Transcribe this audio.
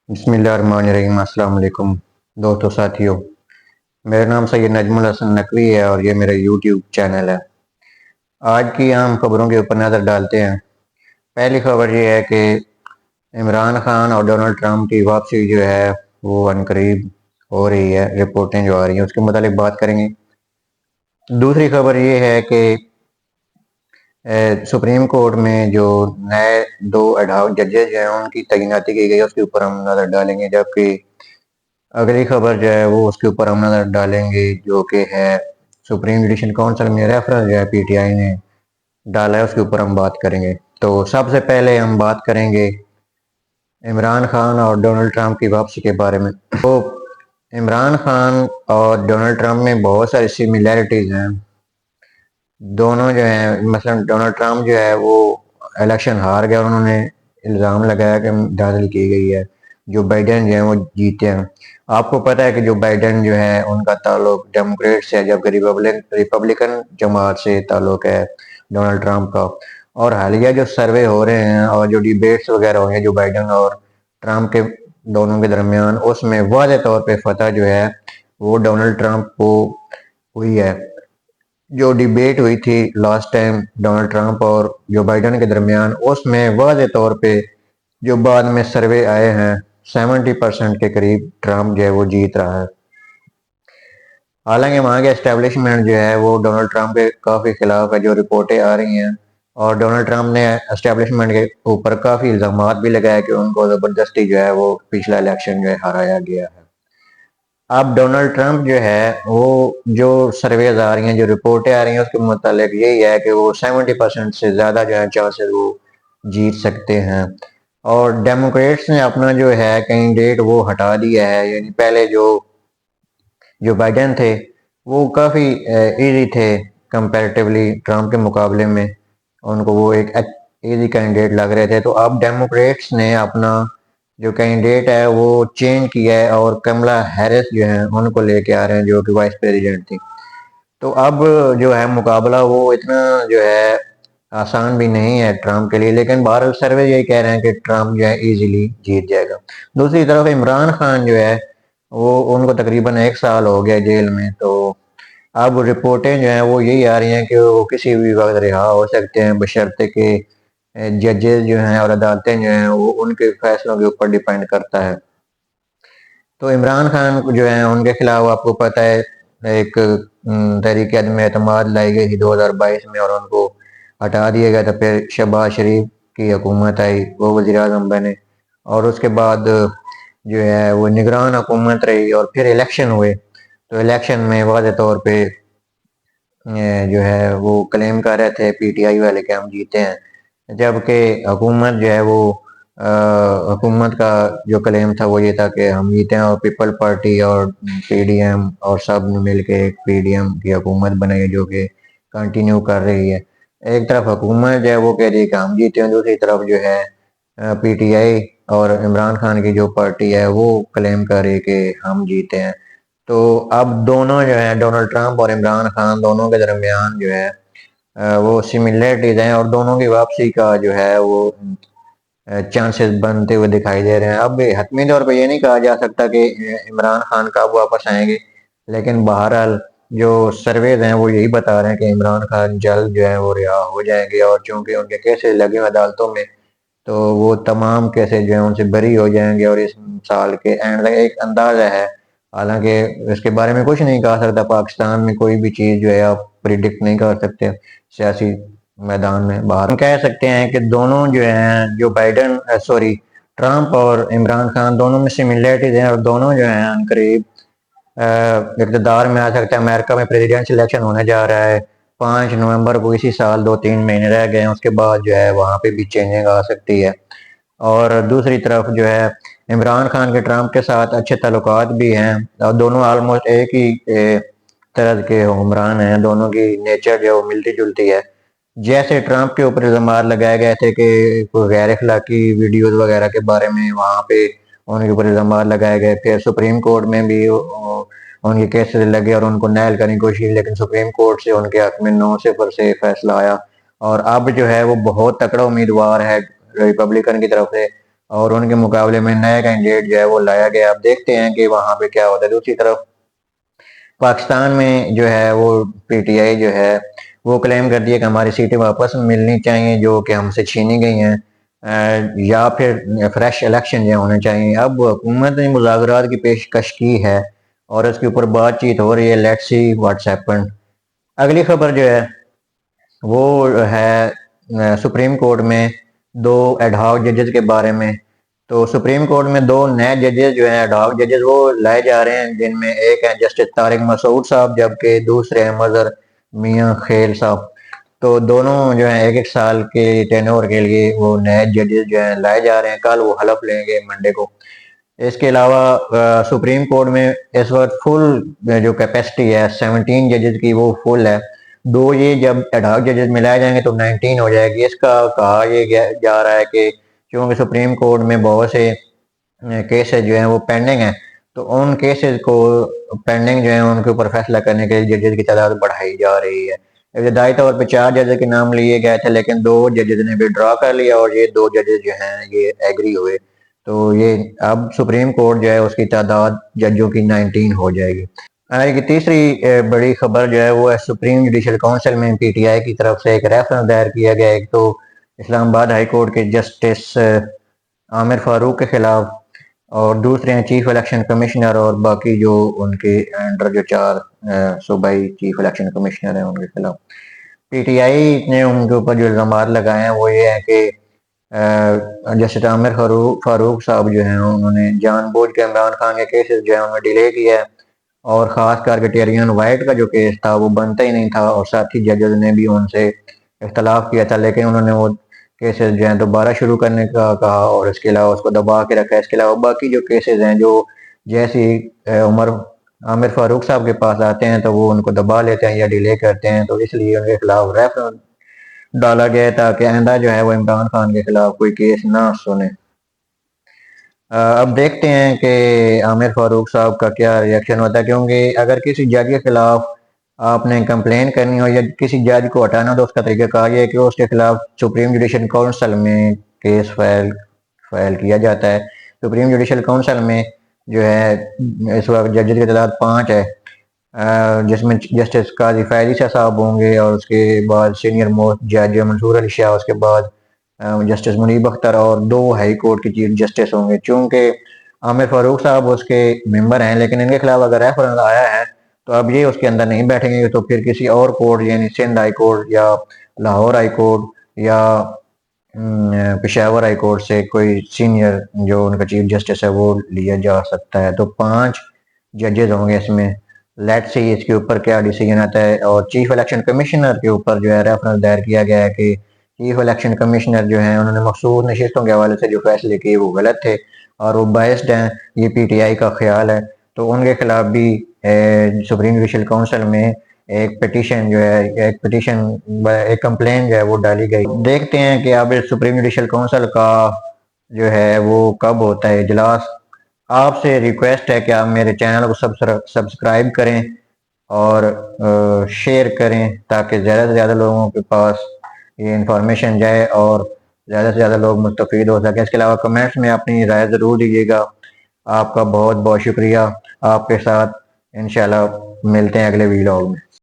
बिस्मिल्लाहिर्रहमानिर्रहीम। अस्सलाम वालेकुम दोस्तों साथियों। मेरा नाम सैयद नजमुल हसन नकवी है और ये मेरा यूट्यूब चैनल है। आज की आम खबरों के ऊपर नज़र डालते हैं। पहली खबर ये है कि इमरान खान और डोनाल्ड ट्रंप की वापसी जो है वो अनकरीब हो रही है। रिपोर्टें जो आ रही हैं उसके मुतालिक बात करेंगे। दूसरी खबर ये है कि सुप्रीम कोर्ट में जो नए दो एडहॉक जजेज हैं उनकी तैनाती की गई है, उसके ऊपर हम नज़र डालेंगे। जबकि अगली खबर जो है वो उसके ऊपर हम नजर डालेंगे जो कि है सुप्रीम जुडिशल काउंसिल में रेफरेंस जो है पीटीआई ने डाला है, उसके ऊपर हम बात करेंगे। तो सबसे पहले हम बात करेंगे इमरान खान और डोनाल्ड ट्रंप की वापसी के बारे में। तो इमरान खान और डोनाल्ड ट्रंप में बहुत सारी सिमिलैरिटीज हैं। दोनों जो है मसलन डोनाल्ड ट्रंप जो है वो इलेक्शन हार गया और उन्होंने इल्ज़ाम लगाया कि धांधली की गई है। जो बाइडेन जो है वो जीते हैं। आपको पता है कि जो बाइडेन जो है उनका ताल्लुक डेमोक्रेट से है, जबकि रिपब्लिकन जमात से ताल्लुक है डोनाल्ड ट्रंप का। और हालिया जो सर्वे हो रहे हैं और जो डिबेट्स वगैरह हो रही हैं जो बाइडेन और ट्रंप के दोनों के दरमियान, उसमें वाज़ेह तौर पे फतह जो है वो डोनाल्ड ट्रंप को हुई है। जो डिबेट हुई थी लास्ट टाइम डोनाल्ड ट्रंप और जो बाइडेन के दरमियान, उसमें वाज़े तौर पे जो बाद में सर्वे आए हैं 70% के करीब ट्रंप जो है वो जीत रहा है। हालांकि वहाँ के एस्टेब्लिशमेंट जो है वो डोनाल्ड ट्रंप के काफ़ी खिलाफ है, जो रिपोर्टें आ रही हैं। और डोनाल्ड ट्रंप ने एस्टेब्लिशमेंट के ऊपर काफ़ी इल्ज़ामात भी लगाया कि उनको ज़बरदस्ती जो है वो पिछला इलेक्शन जो है हराया गया है। अब डोनाल्ड ट्रंप जो है वो जो सर्वेज आ रही हैं, जो रिपोर्टें आ रही हैं, उसके मुतालिक यही है कि वो 70% से ज़्यादा जो है चांसेस वो जीत सकते हैं। और डेमोक्रेट्स ने अपना जो है कैंडिडेट वो हटा दिया है। यानी पहले जो जो बाइडेन थे वो काफ़ी इजी थे कंपैरेटिवली ट्रंप के मुकाबले में। उनको वो एक इजी कैंडिडेट लग रहे थे। तो अब डेमोक्रेट्स ने अपना जो कैंडिडेट है वो चेंज किया है और कमला हैरिस जो है उनको लेके आ रहे हैं जो कि वाइस प्रेसिडेंट थी। तो अब जो है मुकाबला वो इतना जो है आसान भी नहीं है ट्रंप के लिए, लेकिन बहरहाल सर्वे यही कह रहे हैं कि ट्रंप जो है इजीली जीत जाएगा। दूसरी तरफ इमरान खान जो है वो उनको तकरीबन 1 साल हो गया जेल में। तो अब रिपोर्टें जो हैं वो यही आ रही हैं कि वो किसी भी वक्त रिहा हो सकते हैं, बशर्ते कि जजेस जो हैं और अदालतें जो हैं वो उनके फैसलों के ऊपर डिपेंड करता है। तो इमरान खान जो है उनके खिलाफ आपको पता है एक तहरीक अदम एतमाद लाई गई थी 2022 में और उनको हटा दिया गया था। फिर शहबाज शरीफ की हुकूमत आई, वो वज़ीर आज़म बने और उसके बाद जो है वो निगरान हुकूमत रही और फिर इलेक्शन हुए। तो इलेक्शन में वाज़ेह तौर पे जो है वो क्लेम कर रहे थे पीटीआई वाले कि हम जीते हैं, जबकि हुकूमत जो है वो हुकूमत का जो क्लेम था वो ये था कि हम जीते हैं। और पीपल पार्टी और पीडीएम और सब ने मिल के एक पीडीएम की हुकूमत बनाई है जो कि कंटिन्यू कर रही है। एक तरफ हुकूमत जो है वो कह रही है कि हम जीते हैं, दूसरी तरफ जो है पीटीआई और इमरान खान की जो पार्टी है वो क्लेम कर रही है कि हम जीते हैं। तो अब दोनों जो है डोनाल्ड ट्रंप और इमरान खान दोनों के दरमियान जो है वो सिमिलरिटीज हैं और दोनों की वापसी का जो है वो चांसेस बनते हुए दिखाई दे रहे हैं। अब हतमी तौर पर ये नहीं कहा जा सकता कि इमरान खान कब वापस आएंगे, लेकिन बहरहाल जो सर्वेज हैं वो यही बता रहे हैं कि इमरान खान जल्द जो है वो रिहा हो जाएंगे। और चूंकि उनके केसेस लगे हुए अदालतों में, तो वो तमाम केसेस जो है उनसे बरी हो जाएंगे और इस साल के एंड तक एक अंदाजा है। हालांकि इसके बारे में कुछ नहीं कहा सकता, पाकिस्तान में कोई भी चीज़ जो है आप प्रिडिक्ट नहीं कर सकते सियासी मैदान में। बाहर हम कह सकते हैं कि दोनों जो हैं जो बाइडन सॉरी ट्रंप और इमरान खान दोनों में सिमिलरिटीज हैं और दोनों जो हैं करीब इक़्तिदार में आ सकते हैं। अमेरिका में प्रेसिडेंशियल इलेक्शन होने जा रहा है 5 नवंबर को, इसी साल 2-3 महीने रह गए हैं, उसके बाद जो है वहाँ पे भी चेंजिंग आ सकती है। और दूसरी तरफ जो है इमरान खान के ट्रंप के साथ अच्छे ताल्लुकात भी हैं और दोनों आलमोस्ट एक ही तरह के हुक्मरान हैं। दोनों की नेचर जो है वो मिलती जुलती है। जैसे ट्रंप के ऊपर इल्ज़ाम लगाए गए थे कि कोई गैर अखलाकी वीडियोज वगैरह के बारे में, वहाँ पे उनके ऊपर इल्ज़ाम लगाए गए। फिर सुप्रीम कोर्ट में भी उनके केसेस लगे और उनको नायल करने की कोशिश, लेकिन सुप्रीम कोर्ट से उनके हक में 9-0 से फैसला आया। और अब जो है वो बहुत तकड़ा उम्मीदवार है रिपब्लिकन की तरफ से और उनके मुकाबले में नया कैंडिडेट जो है वो लाया गया। अब देखते हैं कि वहां पे क्या होता है। दूसरी तरफ पाकिस्तान में जो है वो पीटीआई जो है वो क्लेम कर दिया कि हमारी सीटें वापस मिलनी चाहिए जो कि हमसे छीनी गई हैं, या फिर फ्रेश इलेक्शन जो होने चाहिए। अब हुकूमत ने मुज़ाकरात की पेशकश की है और उसके ऊपर बातचीत हो रही है। Let's see what's happen. अगली खबर जो है वो है सुप्रीम कोर्ट में दो एडहॉक जजेस के बारे में। तो सुप्रीम कोर्ट में दो नए जजेस जो हैं एडहॉक जजेस वो लाए जा रहे हैं, जिनमें एक है जस्टिस तारिक मसूद साहब जबकि दूसरे हैं मजहर मियां खेल साहब। तो दोनों जो है एक एक साल के टेन्योर के लिए वो नए जजेस जो हैं लाए जा रहे हैं। कल वो हलफ लेंगे मंडे को। इसके अलावा सुप्रीम कोर्ट में इस वक्त फुल जो कैपेसिटी है 17 जजेस की वो फुल है। दो ये जब एडहॉक जजेस मिलाए जाएंगे तो 19 हो जाएगी। इसका कहा ये जा रहा है कि क्योंकि सुप्रीम कोर्ट में बहुत से केसेस जो हैं वो पेंडिंग हैं, तो उन केसेस को पेंडिंग जो है उनके ऊपर फैसला करने के लिए जजेस की तादाद बढ़ाई जा रही है। इब्तदाई तौर पर 4 जजेस के नाम लिए गए थे, लेकिन 2 जजेस ने विड्रॉ कर लिया और ये 2 जजेस जो हैं ये एग्री हुए। तो ये अब सुप्रीम कोर्ट जो है उसकी तादाद जजों की 19 हो जाएगी। आज की तीसरी बड़ी खबर जो है वो है सुप्रीम जुडिशल काउंसिल में पीटीआई की तरफ से एक रेफरेंस दायर किया गया। एक तो इस्लामाबाद हाई कोर्ट के जस्टिस आमिर फारूक के खिलाफ, और दूसरे हैं चीफ इलेक्शन कमिश्नर और बाकी जो उनके अंडर जो 4 सूबाई चीफ इलेक्शन कमिश्नर हैं उनके खिलाफ। पीटीआई ने उनके ऊपर जो इल्जाम लगाए हैं वो ये है कि जस्टिस आमिर फारूक साहब जो हैं उन्होंने जानबूझ के इमरान खान के केसेस जो है उन्होंने डिले किया है, और ख़ास करके टेरियन वाइट का जो केस था वो बनता ही नहीं था, और साथी जजेस ने भी उनसे इख्तलाफ किया था, लेकिन उन्होंने वो केसेस जो हैं दोबारा शुरू करने का कहा और इसके अलावा उसको दबा के रखा है। इसके अलावा बाकी जो केसेस हैं जो जैसी उमर आमिर फारूक साहब के पास आते हैं तो वो उनको दबा लेते हैं या डिले करते हैं, तो इसलिए उनके खिलाफ रेफरेंस डाला गया है ताकि आइंदा जो है वो इमरान खान के खिलाफ कोई केस ना सुने। अब देखते हैं कि आमिर फारूक साहब का क्या रिएक्शन होता है, क्योंकि अगर किसी जज के खिलाफ आपने कंप्लेन करनी हो या किसी जज को हटाना तो उसका तरीकाकार ये है कि उसके खिलाफ सुप्रीम जुडिशल काउंसिल में केस फाइल किया जाता है। सुप्रीम जुडिशल काउंसिल में जो है इस वक्त जजेस की तादाद 5 है, जिसमें जस्टिस काजी फैजी शाह साहब होंगे और उसके बाद सीनियर मोस्ट जज मंसूर अली शाह, उसके बाद जस्टिस मुनीब अख्तर और 2 हाई कोर्ट के चीफ जस्टिस होंगे। चूंकि आमिर फारूक साहब उसके मेंबर हैं, लेकिन इनके खिलाफ अगर रेफरेंस आया है तो अब ये उसके अंदर नहीं बैठेंगे, तो फिर किसी और कोर्ट यानी सिंध हाई कोर्ट या लाहौर हाई कोर्ट या पेशावर हाई कोर्ट से कोई सीनियर जो उनका चीफ जस्टिस है वो लिया जा सकता है। तो 5 जजेस होंगे इसमें। लेट्स सी इसके ऊपर क्या डिसीजन आता है। और चीफ इलेक्शन कमिश्नर के ऊपर जो है रेफरेंस दायर किया गया है कि चीफ इलेक्शन कमिश्नर जो है उन्होंने मखसूस नशिस्तों के हवाले से जो फैसले किए वो गलत थे और वो बायस्ड हैं, ये पीटीआई का ख्याल है। तो उनके खिलाफ भी सुप्रीम जुडिशल काउंसिल में एक पिटीशन जो है एक कंप्लेन जो है वो डाली गई। देखते हैं कि अब सुप्रीम जुडिशल काउंसिल का जो है वो कब होता है इजलास। आपसे रिक्वेस्ट है कि आप मेरे चैनल को सब्सक्राइब करें और शेयर करें ताकि ज़्यादा से ज़्यादा लोगों के पास ये इंफॉर्मेशन जाए और ज़्यादा से ज़्यादा लोग मुस्तफ़ीद हो सकें। इसके अलावा कमेंट्स में अपनी राय ज़रूर दीजिएगा। आपका बहुत बहुत शुक्रिया। आपके साथ इंशाल्लाह मिलते हैं अगले वीडियो में।